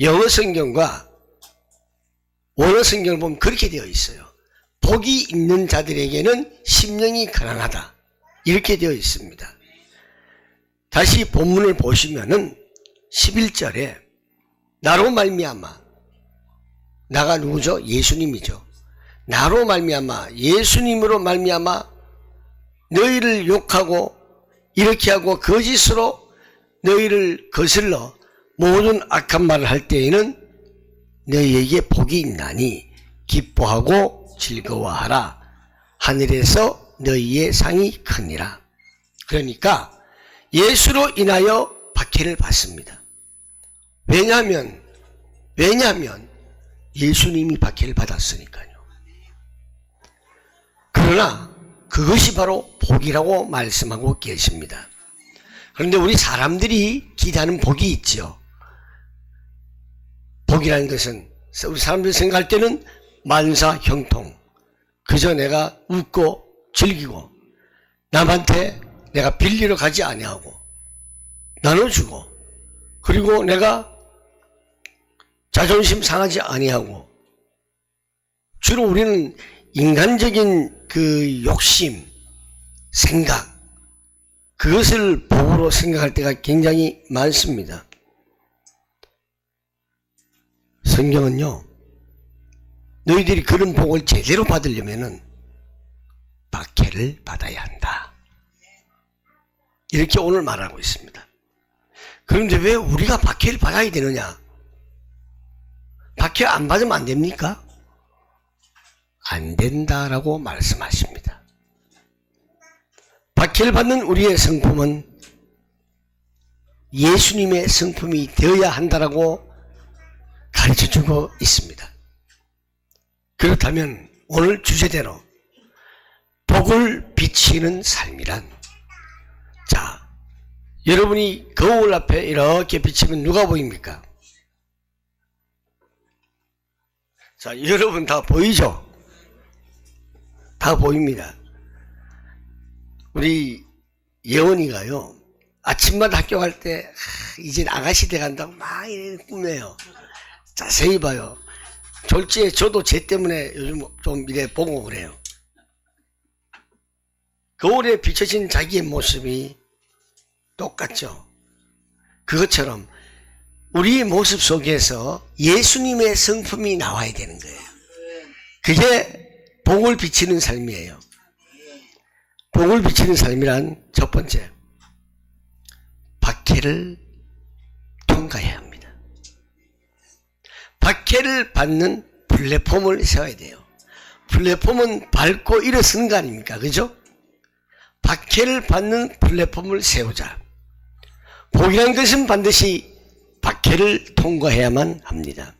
영어 성경과 원어 성경을 보면 그렇게 되어 있어요. 복이 있는 자들에게는 심령이 가난하다, 이렇게 되어 있습니다. 다시 본문을 보시면은 11절에 나로 말미암아, 나가 누구죠? 예수님이죠. 나로 말미암아, 예수님으로 말미암아 너희를 욕하고 이렇게 하고 거짓으로 너희를 거슬러 모든 악한 말을 할 때에는 너희에게 복이 있나니 기뻐하고 즐거워하라. 하늘에서 너희의 상이 크니라. 그러니까 예수로 인하여 박해를 받습니다. 왜냐하면 예수님이 박해를 받았으니까요. 그러나 그것이 바로 복이라고 말씀하고 계십니다. 그런데 우리 사람들이 기대하는 복이 있죠. 복이라는 것은 우리 사람들이 생각할 때는 만사 형통, 그저 내가 웃고 즐기고 남한테 내가 빌리러 가지 아니하고 나눠주고, 그리고 내가 자존심 상하지 아니하고, 주로 우리는 인간적인 그 욕심, 생각, 그것을 복으로 생각할 때가 굉장히 많습니다. 성경은요, 너희들이 그런 복을 제대로 받으려면은 박해를 받아야 한다, 이렇게 오늘 말하고 있습니다. 그런데 왜 우리가 박해를 받아야 되느냐? 박해 안 받으면 안 됩니까? 안 된다라고 말씀하십니다. 박해를 받는 우리의 성품은 예수님의 성품이 되어야 한다라고 가르쳐주고 있습니다. 그렇다면 오늘 주제대로 복을 비치는 삶이란, 자, 여러분이 거울 앞에 이렇게 비치면 누가 보입니까? 자, 여러분 다 보이죠? 다 보입니다. 우리 예원이가요, 아침마다 학교 갈 때 이제 아가씨 돼 간다고 막 이래 꾸며요. 자세히 봐요. 졸지에 저도 쟤 때문에 요즘 좀 이래 보고 그래요. 거울에 비춰진 자기의 모습이 똑같죠. 그것처럼 우리 모습 속에서 예수님의 성품이 나와야 되는 거예요. 그게 복을 비치는 삶이에요. 복을 비치는 삶이란 첫 번째, 박해를 통과해야 합니다. 박해를 받는 플랫폼을 세워야 돼요. 플랫폼은 밟고 일어서는 거 아닙니까? 그죠? 박해를 받는 플랫폼을 세우자. 복이라는 것은 반드시 박해를 통과해야만 합니다.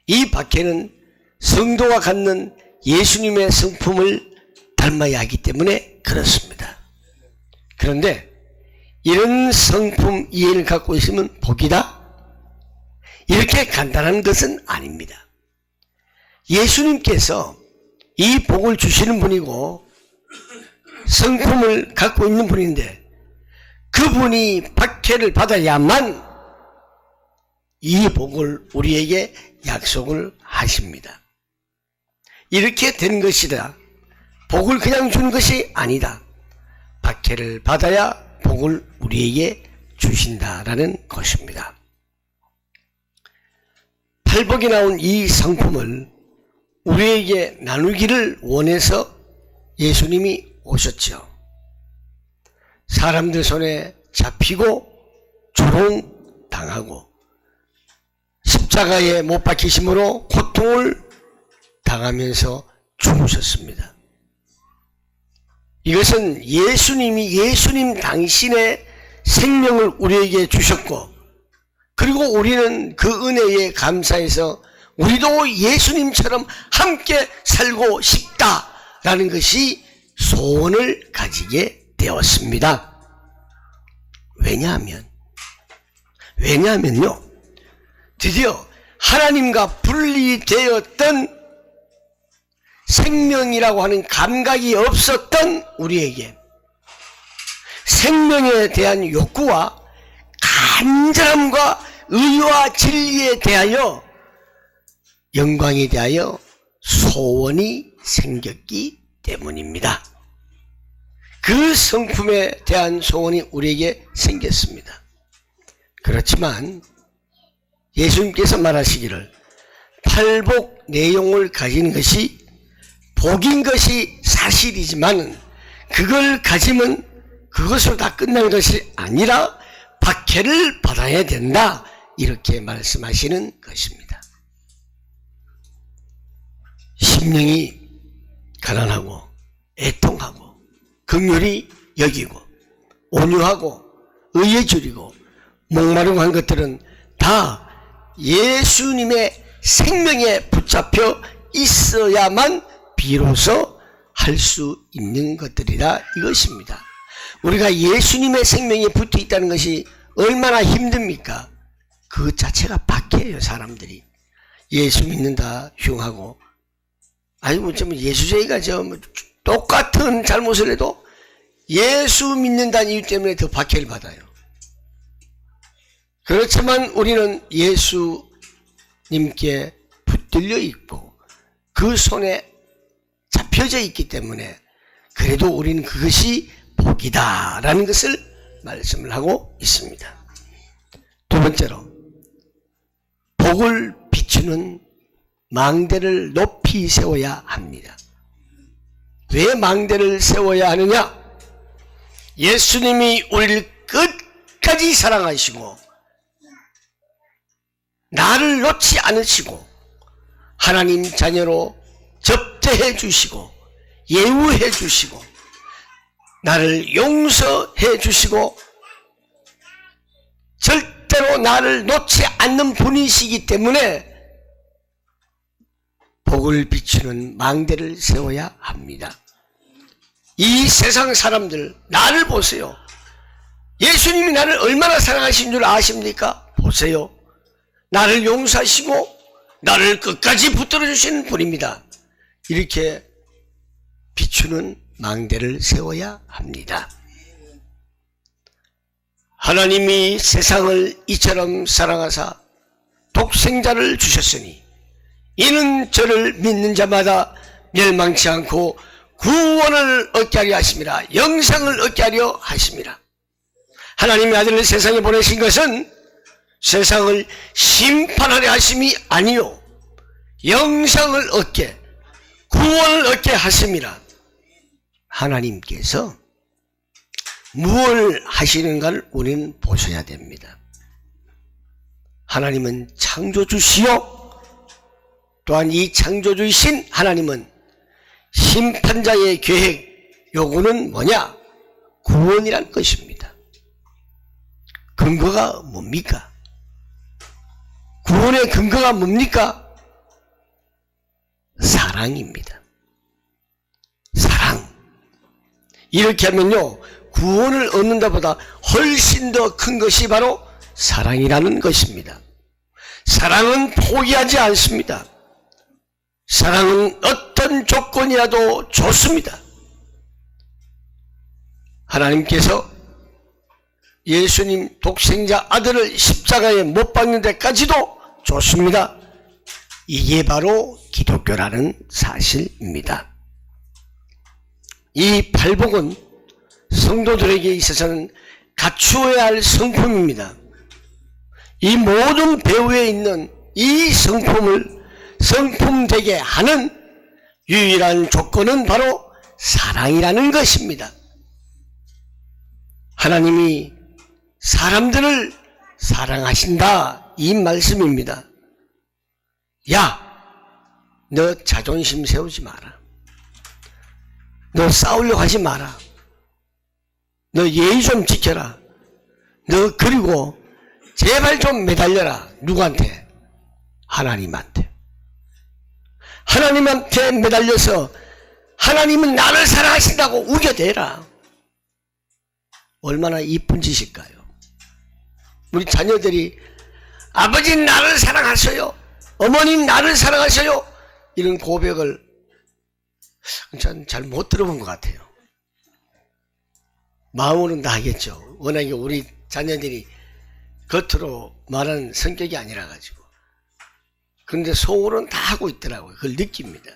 이 박해는 성도가 갖는 예수님의 성품을 닮아야 하기 때문에 그렇습니다. 그런데 이런 성품 이해를 갖고 있으면 복이다? 이렇게 간단한 것은 아닙니다. 예수님께서 이 복을 주시는 분이고 성품을 갖고 있는 분인데, 그분이 박해를 받아야만 이 복을 우리에게 약속을 하십니다. 이렇게 된 것이다. 복을 그냥 주는 것이 아니다. 박해를 받아야 복을 우리에게 주신다라는 것입니다. 팔복이 나온 이 성품을 우리에게 나누기를 원해서 예수님이 오셨죠. 사람들 손에 잡히고 조롱당하고 십자가에 못 박히심으로 고통을 당하면서 죽으셨습니다. 이것은 예수님이 예수님 당신의 생명을 우리에게 주셨고, 그리고 우리는 그 은혜에 감사해서 우리도 예수님처럼 함께 살고 싶다라는 것이 소원을 가지게 되었습니다. 왜냐하면요, 드디어 하나님과 분리되었던 생명이라고 하는 감각이 없었던 우리에게 생명에 대한 욕구와 간절함과 의와 진리에 대하여 영광에 대하여 소원이 생겼기 때문입니다. 그 성품에 대한 소원이 우리에게 생겼습니다. 그렇지만 예수님께서 말하시기를 팔복 내용을 가진 것이 복인 것이 사실이지만 그걸 가지면 그것으로 다 끝난 것이 아니라 박해를 받아야 된다, 이렇게 말씀하시는 것입니다. 심령이 가난하고 애통하고 긍휼히 여기고 온유하고 의에 줄이고 목마르고 한 것들은 다 예수님의 생명에 붙잡혀 있어야만 비로소 할 수 있는 것들이라 이것입니다. 우리가 예수님의 생명에 붙어 있다는 것이 얼마나 힘듭니까? 그 자체가 박해예요. 사람들이 예수 믿는다 흉하고, 아니 뭐 예수쟁이가 똑같은 잘못을 해도 예수 믿는다는 이유 때문에 더 박해를 받아요. 그렇지만 우리는 예수님께 붙들려 있고 그 손에 잡혀져 있기 때문에 그래도 우리는 그것이 복이다라는 것을 말씀을 하고 있습니다. 두 번째로, 복을 비추는 망대를 높이 세워야 합니다. 왜 망대를 세워야 하느냐? 예수님이 우리를 끝까지 사랑하시고 나를 놓지 않으시고 하나님 자녀로 접대해 주시고 예우해 주시고 나를 용서해 주시고 절대로 나를 놓지 않는 분이시기 때문에 복을 비추는 망대를 세워야 합니다. 이 세상 사람들 나를 보세요. 예수님이 나를 얼마나 사랑하신 줄 아십니까? 보세요. 나를 용서하시고 나를 끝까지 붙들어 주시는 분입니다. 이렇게 비추는 망대를 세워야 합니다. 하나님이 세상을 이처럼 사랑하사 독생자를 주셨으니 이는 저를 믿는 자마다 멸망치 않고 구원을 얻게 하려 하심이라. 영생을 얻게 하려 하심이라. 하나님의 아들을 세상에 보내신 것은 세상을 심판하려 하심이 아니요 영생을 얻게 구원을 얻게 하심이라. 하나님께서 무엇을 하시는가를 우리는 보셔야 됩니다. 하나님은 창조주시요 또한 이 창조주이신 하나님은 심판자의 계획 요구는 뭐냐? 구원이란 것입니다. 근거가 뭡니까? 구원의 근거가 뭡니까? 사랑입니다. 사랑. 이렇게 하면요 구원을 얻는다보다 훨씬 더 큰 것이 바로 사랑이라는 것입니다. 사랑은 포기하지 않습니다. 사랑은 어떤 조건이라도 좋습니다. 하나님께서 예수님 독생자 아들을 십자가에 못 박는 데까지도 좋습니다. 이게 바로 기독교라는 사실입니다. 이 팔복은 성도들에게 있어서는 갖추어야 할 성품입니다. 이 모든 배후에 있는 이 성품을 성품되게 하는 유일한 조건은 바로 사랑이라는 것입니다. 하나님이 사람들을 사랑하신다 이 말씀입니다. 야, 너 자존심 세우지 마라. 너 싸우려고 하지 마라. 너 예의 좀 지켜라. 너 그리고 제발 좀 매달려라. 누구한테? 하나님한테. 하나님한테 매달려서 하나님은 나를 사랑하신다고 우겨대라. 얼마나 이쁜 짓일까요? 우리 자녀들이 아버지 나를 사랑하셔요. 어머니 나를 사랑하셔요. 이런 고백을 잘 못 들어본 것 같아요. 마음으로는 다 하겠죠. 워낙에 우리 자녀들이 겉으로 말하는 성격이 아니라 가지고. 그런데 속으로는 다 하고 있더라고요. 그걸 느낍니다.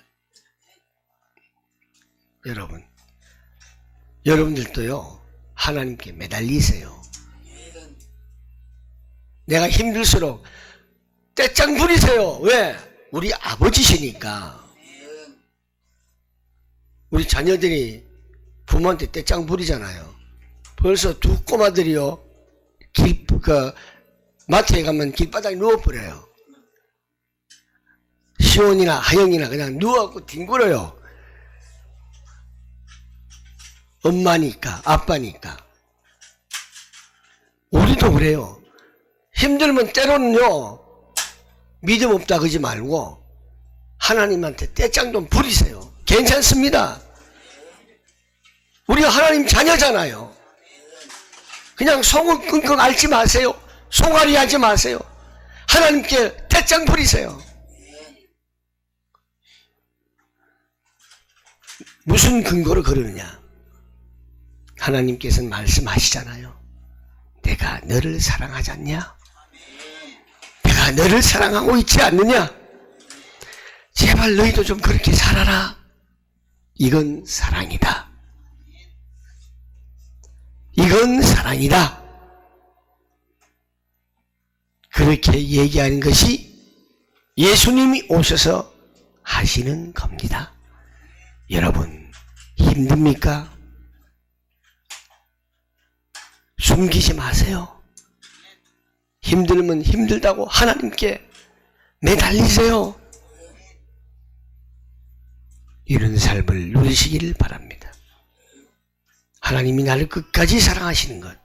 여러분들도요, 하나님께 매달리세요. 내가 힘들수록 떼짱 부리세요. 왜? 우리 아버지시니까. 우리 자녀들이 부모한테 떼짱 부리잖아요. 벌써 두 꼬마들이요, 마트에 가면 길바닥에 누워버려요. 시온이나 하영이나 그냥 누워갖고 뒹굴어요. 엄마니까, 아빠니까. 우리도 그래요. 힘들면 때로는요, 믿음 없다 그러지 말고 하나님한테 떼짱 좀 부리세요. 괜찮습니다. 우리가 하나님 자녀잖아요. 그냥 속을 끙끙 앓지 마세요. 속앓이 하지 마세요. 하나님께 떼짱 부리세요. 무슨 근거로 그러느냐? 하나님께서는 말씀하시잖아요. 내가 너를 사랑하지 않냐? 내가 너를 사랑하고 있지 않느냐? 제발 너희도 좀 그렇게 살아라. 이건 사랑이다. 이건 사랑이다. 그렇게 얘기하는 것이 예수님이 오셔서 하시는 겁니다. 여러분, 힘듭니까? 숨기지 마세요. 힘들면 힘들다고 하나님께 매달리세요. 이런 삶을 누리시기를 바랍니다. 하나님이 나를 끝까지 사랑하시는 것,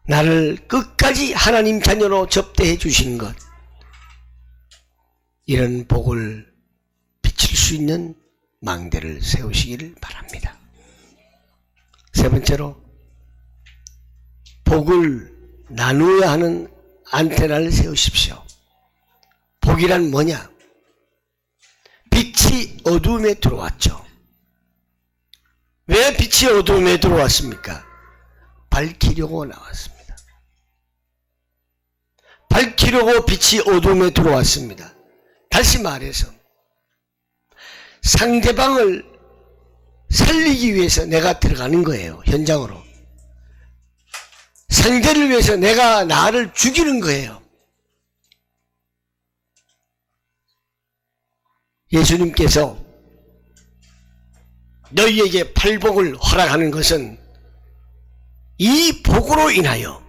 나를 끝까지 하나님 자녀로 접대해 주시는 것, 이런 복을 비칠 수 있는 망대를 세우시기를 바랍니다. 세 번째로, 복을 나누어야 하는 안테나를 세우십시오. 복이란 뭐냐? 빛이 어두움에 들어왔죠. 왜 빛이 어두움에 들어왔습니까? 밝히려고 나왔습니다. 밝히려고 빛이 어두움에 들어왔습니다. 다시 말해서 상대방을 살리기 위해서 내가 들어가는 거예요. 현장으로. 상대를 위해서 내가 나를 죽이는 거예요. 예수님께서 너희에게 팔복을 허락하는 것은 이 복으로 인하여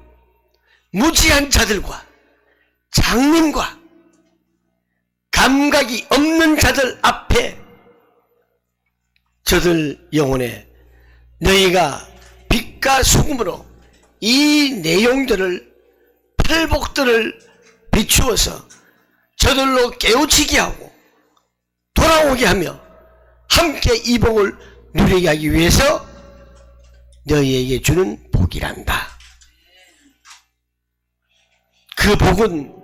무지한 자들과 장님과 감각이 없는 자들 앞에 저들 영혼에 너희가 빛과 소금으로 이 내용들을, 팔복들을 비추어서 저들로 깨우치게 하고 돌아오게 하며 함께 이 복을 누리게 하기 위해서 너희에게 주는 복이란다. 그 복은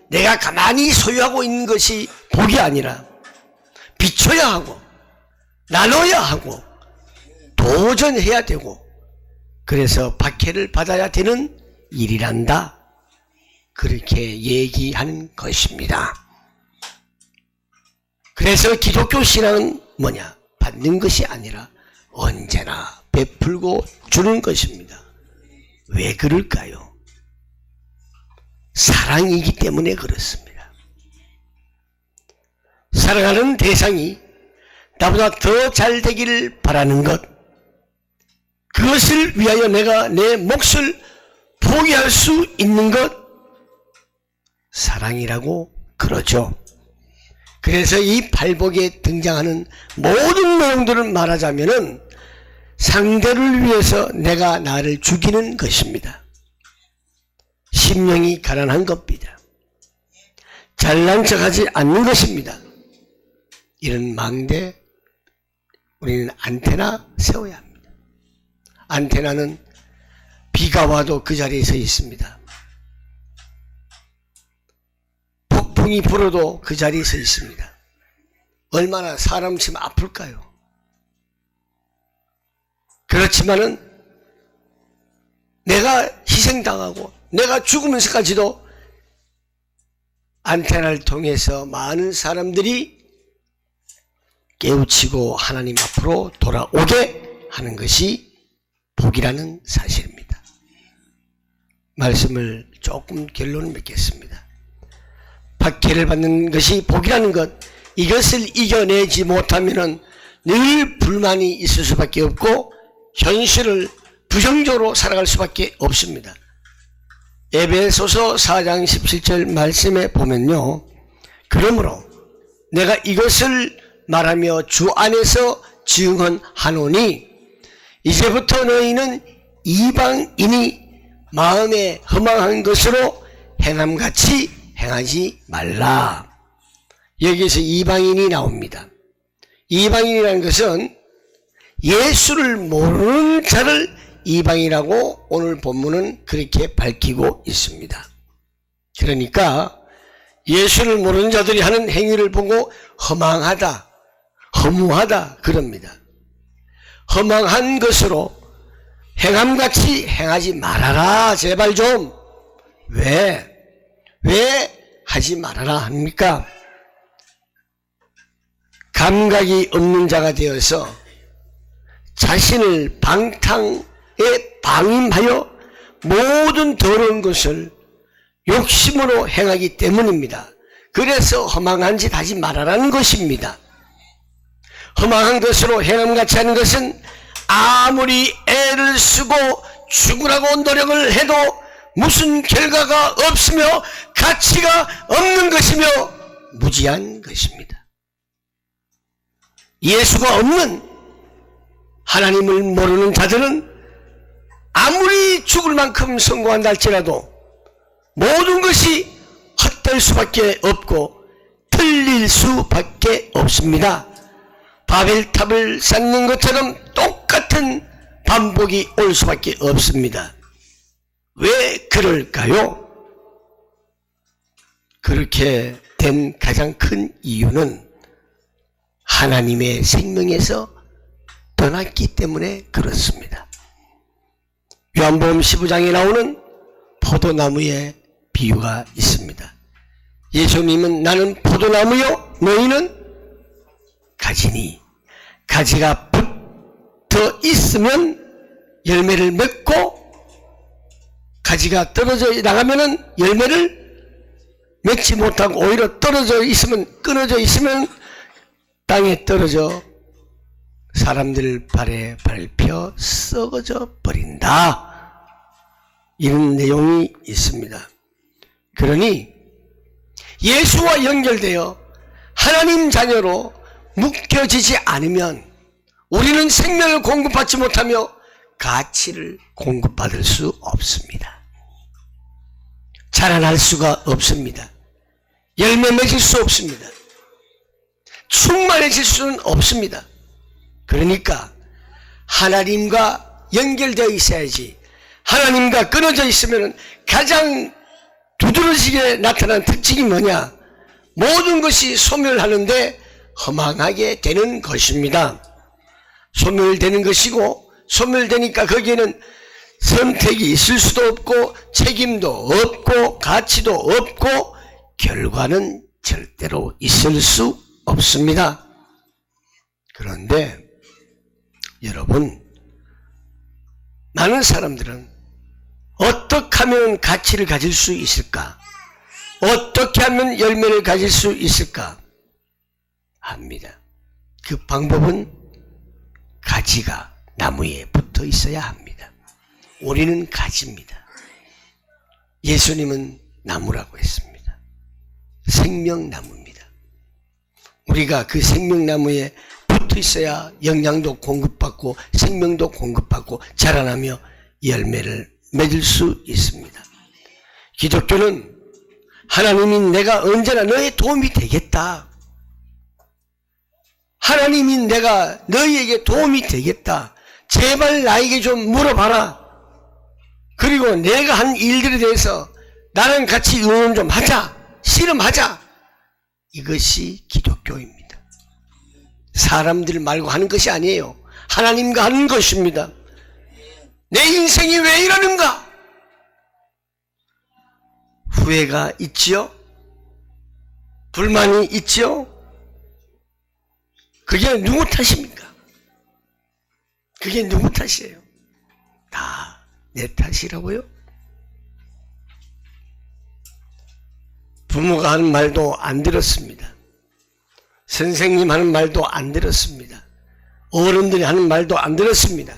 내가 가만히 소유하고 있는 것이 복이 아니라 비춰야 하고 나눠야 하고 도전해야 되고 그래서 박해를 받아야 되는 일이란다. 그렇게 얘기하는 것입니다. 그래서 기독교 신앙은 뭐냐? 받는 것이 아니라 언제나 베풀고 주는 것입니다. 왜 그럴까요? 사랑이기 때문에 그렇습니다. 사랑하는 대상이 나보다 더 잘 되기를 바라는 것, 그것을 위하여 내가 내 몫을 포기할 수 있는 것, 사랑이라고 그러죠. 그래서 이 팔복에 등장하는 모든 내용들을 말하자면은 상대를 위해서 내가 나를 죽이는 것입니다. 심령이 가난한 겁니다. 잘난 척하지 않는 것입니다. 이런 망대, 우리는 안테나 세워야 합니다. 안테나는 비가 와도 그 자리에 서 있습니다. 폭풍이 불어도 그 자리에 서 있습니다. 얼마나 사람 치면 아플까요? 그렇지만은 내가 희생당하고 내가 죽으면서까지도 안테나를 통해서 많은 사람들이 깨우치고 하나님 앞으로 돌아오게 하는 것이 복이라는 사실입니다. 말씀을 조금 결론을 맺겠습니다. 박해를 받는 것이 복이라는 것, 이것을 이겨내지 못하면 늘 불만이 있을 수밖에 없고 현실을 부정적으로 살아갈 수밖에 없습니다. 에베소서 4장 17절 말씀에 보면요, 그러므로 내가 이것을 말하며 주 안에서 증언하노니 이제부터 너희는 이방인이 마음에 허망한 것으로 행함같이 행하지 말라. 여기서 이방인이 나옵니다. 이방인이라는 것은 예수를 모르는 자를 이방이라고 오늘 본문은 그렇게 밝히고 있습니다. 그러니까 예수를 모르는 자들이 하는 행위를 보고 허망하다, 허무하다 그럽니다. 허망한 것으로 행함같이 행하지 말아라. 제발 좀. 왜 하지 말아라 합니까? 감각이 없는 자가 되어서 자신을 방탕에 방임하여 모든 더러운 것을 욕심으로 행하기 때문입니다. 그래서 허망한 짓 하지 말아라는 것입니다. 허망한 것으로 행함같이 하는 것은 아무리 애를 쓰고 죽으라고 노력을 해도 무슨 결과가 없으며 가치가 없는 것이며 무지한 것입니다. 예수가 없는 하나님을 모르는 자들은 아무리 죽을 만큼 성공한다 할지라도 모든 것이 헛될 수밖에 없고 틀릴 수밖에 없습니다. 바벨탑을 쌓는 것처럼 똑같은 반복이 올 수밖에 없습니다. 왜 그럴까요? 그렇게 된 가장 큰 이유는 하나님의 생명에서 떠났기 때문에 그렇습니다. 요한복음 15장에 나오는 포도나무의 비유가 있습니다. 예수님은 나는 포도나무요 너희는 가지니, 가지가 붙어 있으면 열매를 맺고 가지가 떨어져 나가면은 열매를 맺지 못하고 오히려 떨어져 있으면, 끊어져 있으면 땅에 떨어져 사람들 발에 밟혀 썩어져 버린다. 이런 내용이 있습니다. 그러니 예수와 연결되어 하나님 자녀로 묶여지지 않으면 우리는 생명을 공급받지 못하며 가치를 공급받을 수 없습니다. 자라날 수가 없습니다. 열매 맺을 수 없습니다. 충만해질 수는 없습니다. 그러니까 하나님과 연결되어 있어야지. 하나님과 끊어져 있으면 가장 두드러지게 나타나는 특징이 뭐냐? 모든 것이 소멸하는데 허망하게 되는 것입니다. 소멸되는 것이고, 소멸되니까 거기에는 선택이 있을 수도 없고 책임도 없고 가치도 없고 결과는 절대로 있을 수 없습니다. 그런데 여러분, 많은 사람들은 어떻게 하면 가치를 가질 수 있을까? 어떻게 하면 열매를 가질 수 있을까? 합니다. 그 방법은 가지가 나무에 붙어 있어야 합니다. 우리는 가지입니다. 예수님은 나무라고 했습니다. 생명나무입니다. 우리가 그 생명나무에 붙어 있어야 영양도 공급받고 생명도 공급받고 자라나며 열매를 맺을 수 있습니다. 기독교는 하나님이 내가 언제나 너의 도움이 되겠다. 하나님이 내가 너희에게 도움이 되겠다. 제발 나에게 좀 물어봐라. 그리고 내가 한 일들에 대해서 나랑 같이 의논 좀 하자. 씨름하자. 이것이 기독교입니다. 사람들 말고 하는 것이 아니에요. 하나님과 하는 것입니다. 내 인생이 왜 이러는가? 후회가 있지요? 불만이 있지요? 그게 누구 탓입니까? 그게 누구 탓이에요? 다 내 탓이라고요? 부모가 하는 말도 안 들었습니다. 선생님 하는 말도 안 들었습니다. 어른들이 하는 말도 안 들었습니다.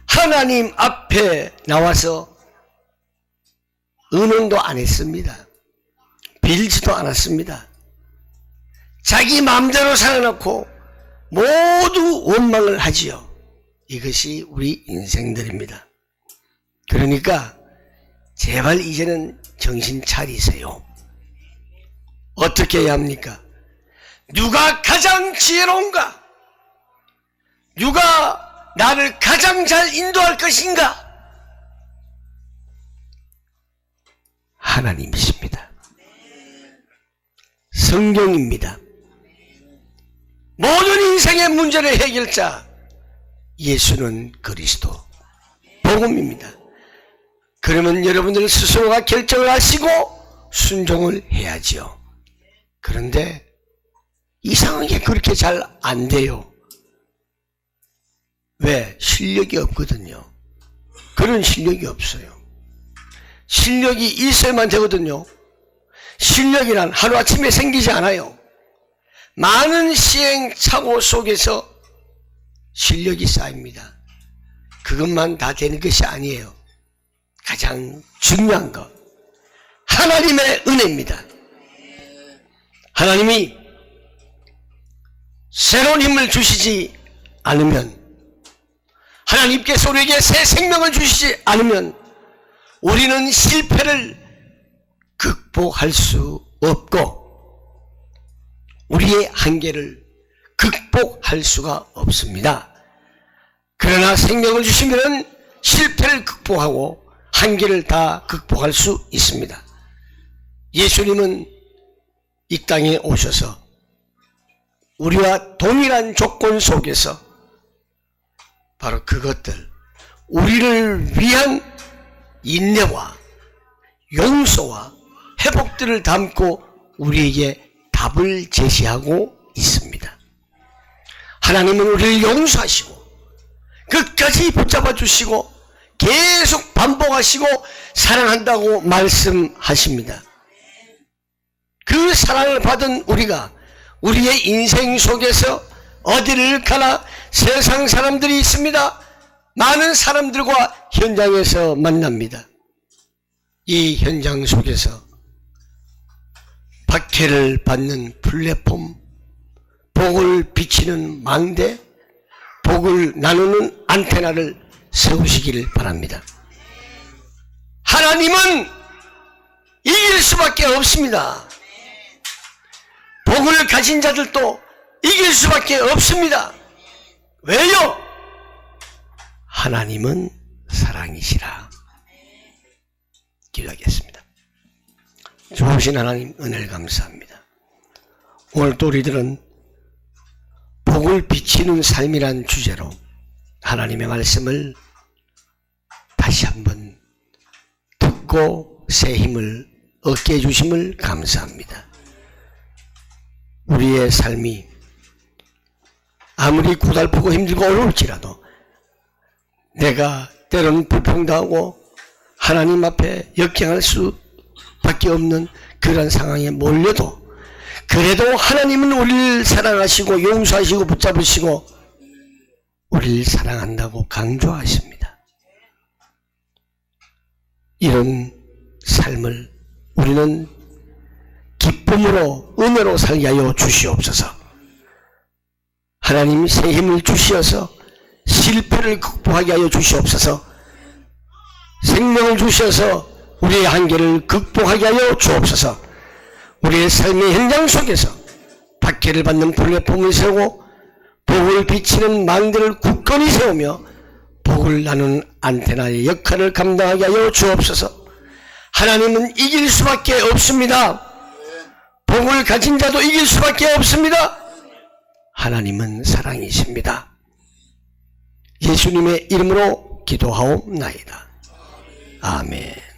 하나님 앞에 나와서 은원도 안 했습니다. 빌지도 않았습니다. 자기 마음대로 살아놓고 모두 원망을 하지요. 이것이 우리 인생들입니다. 그러니까 제발 이제는 정신 차리세요. 어떻게 해야 합니까? 누가 가장 지혜로운가? 누가 나를 가장 잘 인도할 것인가? 하나님이십니다. 성경입니다. 모든 인생의 문제를 해결자 예수는 그리스도 복음입니다. 그러면 여러분들 스스로가 결정을 하시고 순종을 해야지요. 그런데 이상하게 그렇게 잘 안 돼요. 왜? 실력이 없거든요. 그런 실력이 없어요. 실력이 있어야만 되거든요. 실력이란 하루아침에 생기지 않아요. 많은 시행착오 속에서 실력이 쌓입니다. 그것만 다 되는 것이 아니에요. 가장 중요한 것, 하나님의 은혜입니다. 하나님이 새로운 힘을 주시지 않으면, 하나님께서 우리에게 새 생명을 주시지 않으면 우리는 실패를 극복할 수 없고 우리의 한계를 극복할 수가 없습니다. 그러나 생명을 주시면 실패를 극복하고 한계를 다 극복할 수 있습니다. 예수님은 이 땅에 오셔서 우리와 동일한 조건 속에서 바로 그것들, 우리를 위한 인내와 용서와 회복들을 담고 우리에게 답을 제시하고 있습니다. 하나님은 우리를 용서하시고 끝까지 붙잡아 주시고 계속 반복하시고 사랑한다고 말씀하십니다. 그 사랑을 받은 우리가 우리의 인생 속에서 어디를 가나 세상 사람들이 있습니다. 많은 사람들과 현장에서 만납니다. 이 현장 속에서 박해를 받는 플랫폼, 복을 비치는 망대, 복을 나누는 안테나를 세우시기를 바랍니다. 하나님은 이길 수밖에 없습니다. 복을 가진 자들도 이길 수밖에 없습니다. 왜요? 하나님은 사랑이시라. 기도하겠습니다. 좋으신 하나님 은혜를 감사합니다. 오늘 또 우리들은 복을 비치는 삶이란 주제로 하나님의 말씀을 다시 한번 듣고 새 힘을 얻게 해주심을 감사합니다. 우리의 삶이 아무리 고달프고 힘들고 어려울지라도 내가 때로는 불평당하고 하나님 앞에 역경할 수밖에 없는 그런 상황에 몰려도 그래도 하나님은 우리를 사랑하시고 용서하시고 붙잡으시고 우리를 사랑한다고 강조하십니다. 이런 삶을 우리는 기쁨으로 은혜로 살게 하여 주시옵소서. 하나님 새 힘을 주시어서 실패를 극복하게 하여 주시옵소서. 생명을 주셔서 우리의 한계를 극복하게 하여 주옵소서. 우리의 삶의 현장 속에서 박해를 받는 플랫폼을 세우고 복을 비치는 망대를 굳건히 세우며 복을 나누는 안테나의 역할을 감당하게 하여 주옵소서. 하나님은 이길 수밖에 없습니다. 복을 가진 자도 이길 수밖에 없습니다. 하나님은 사랑이십니다. 예수님의 이름으로 기도하옵나이다. 아멘.